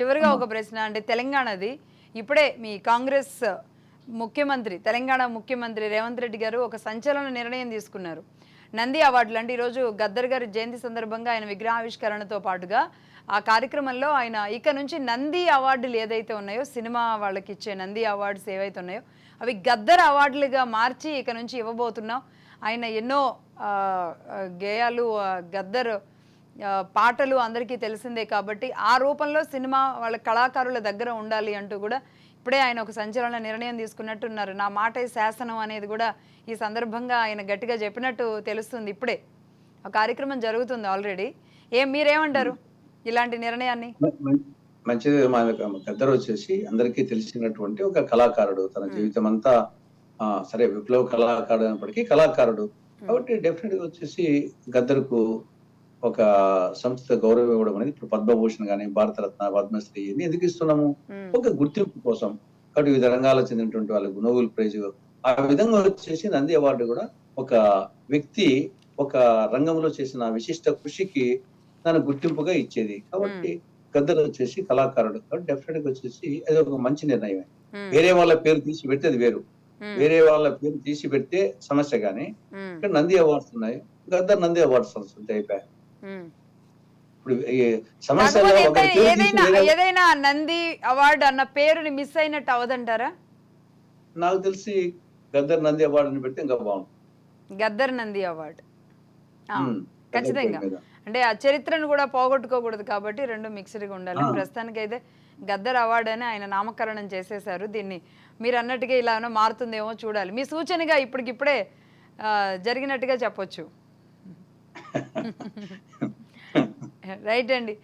చివరిగా అమ్మా. ఒక ప్రశ్న అంటే తెలంగాణది ఇప్పుడే మీ కాంగ్రెస్ ముఖ్యమంత్రి తెలంగాణ ముఖ్యమంత్రి రేవంత్ రెడ్డి గారు ఒక సంచలన నిర్ణయం తీసుకున్నారు. నంది అవార్డులు అంటే ఈరోజు గద్దర్ గారి జయంతి సందర్భంగా ఆయన విగ్రహావిష్కరణతో పాటుగా ఆ కార్యక్రమంలో ఆయన ఇక నుంచి నంది అవార్డులు ఏదైతే ఉన్నాయో సినిమా వాళ్ళకి ఇచ్చే నంది అవార్డ్స్ ఏవైతే ఉన్నాయో అవి గద్దర్ అవార్డులుగా మార్చి ఇక నుంచి ఇవ్వబోతున్నాం. ఆయన ఎన్నో ఆ, గేయాలు గద్దర్ పాటలు అందరికీ తెలిసిందే కాబట్టి ఆ రూపంలో సినిమా వాళ్ళ కళాకారుల దగ్గర ఉండాలి అంటూ కూడా ఇప్పుడే ఆయన ఒక సంచలన నిర్ణయం తీసుకున్నట్టున్నారు. నా మాటే శాసనం అనేది కూడా ఈ సందర్భంగా ఆయన గట్టిగా చెప్పినట్టు తెలుస్తుంది. ఇప్పుడే ఆ కార్యక్రమం జరుగుతుంది ఆల్రెడీ. మీరేమంటారు ఇలాంటి నిర్ణయాన్ని? మంచిది. మన గద్దర్ వచ్చేసి అందరికీ తెలిసినటువంటి ఒక కళాకారుడు. తన ఉమ్, జీవితం అంతా సరే విప్లవ కళాకారుడు అయినప్పటికీ కళాకారుడు. ఉమ్, కాబట్టి డెఫినెట్ గా వచ్చేసి గద్దర్కు ఒక సంస్థ గౌరవం ఇవ్వడం అనేది ఇప్పుడు పద్మభూషణ్ గాని, భారతరత్న, పద్మశ్రీ ఇవన్నీ ఎందుకు ఇస్తున్నాము? ఉమ్, ఒక గుర్తింపు కోసం. కాబట్టి వివిధ రంగాలకు చెందినటువంటి వాళ్ళకు నోబెల్ ప్రైజ్ ఆ విధంగా వచ్చేసి నంది అవార్డు కూడా ఒక వ్యక్తి ఒక రంగంలో చేసిన విశిష్ట కృషికి దాని గుర్తింపుగా ఇచ్చేది. ఉమ్, కాబట్టి గద్దర్ వచ్చేసి కళాకారుడు. కాబట్టి డెఫినెట్ గా వచ్చేసి అది ఒక మంచి నిర్ణయమే. ఉమ్, వేరే వాళ్ళ పేరు తీసి పెడితే అది వేరు. ఉమ్, వేరే వాళ్ళ పేరు తీసి పెడితే సమస్య గాని, ఉమ్, ఇక్కడ నంది అవార్డ్స్ ఉన్నాయి. గద్దర్ నంది అవార్డ్స్ వస్తుంటే అయిపోయా. ఉమ్. ఇప్పుడు ఈ సమస్యలో కాకపోతే ఒకరి పేరు తీసి ఏదైనా వేరే ఏదైనా నంది అవార్డు అన్న పేరుని మిస్ అయినట్టు అవదంటారా? నాకు తెలిసి గద్దర్ నంది అవార్డుని పెడితే ఇంకా బాగుంటుంది. గద్దర్ నంది అవార్డు గద్దర్ పేరు ఖచ్చితంగా. మీద. అంటే ఆ చరిత్రను కూడా పోగొట్టుకోకూడదు కాబట్టి రెండు మిక్స్డ్గా ఉండాలి. ఆ, ప్రస్తుతానికైతే గద్దర్ అవార్డు అని ఆయన నామకరణం చేసేశారు. దీన్ని మీరు అన్నట్టుగా ఇలా ఏమైనా మారుతుందేమో చూడాలి. మీ సూచనగా ఇప్పటికిప్పుడే జరిగినట్టుగా చెప్పొచ్చు. రైట్ అండి.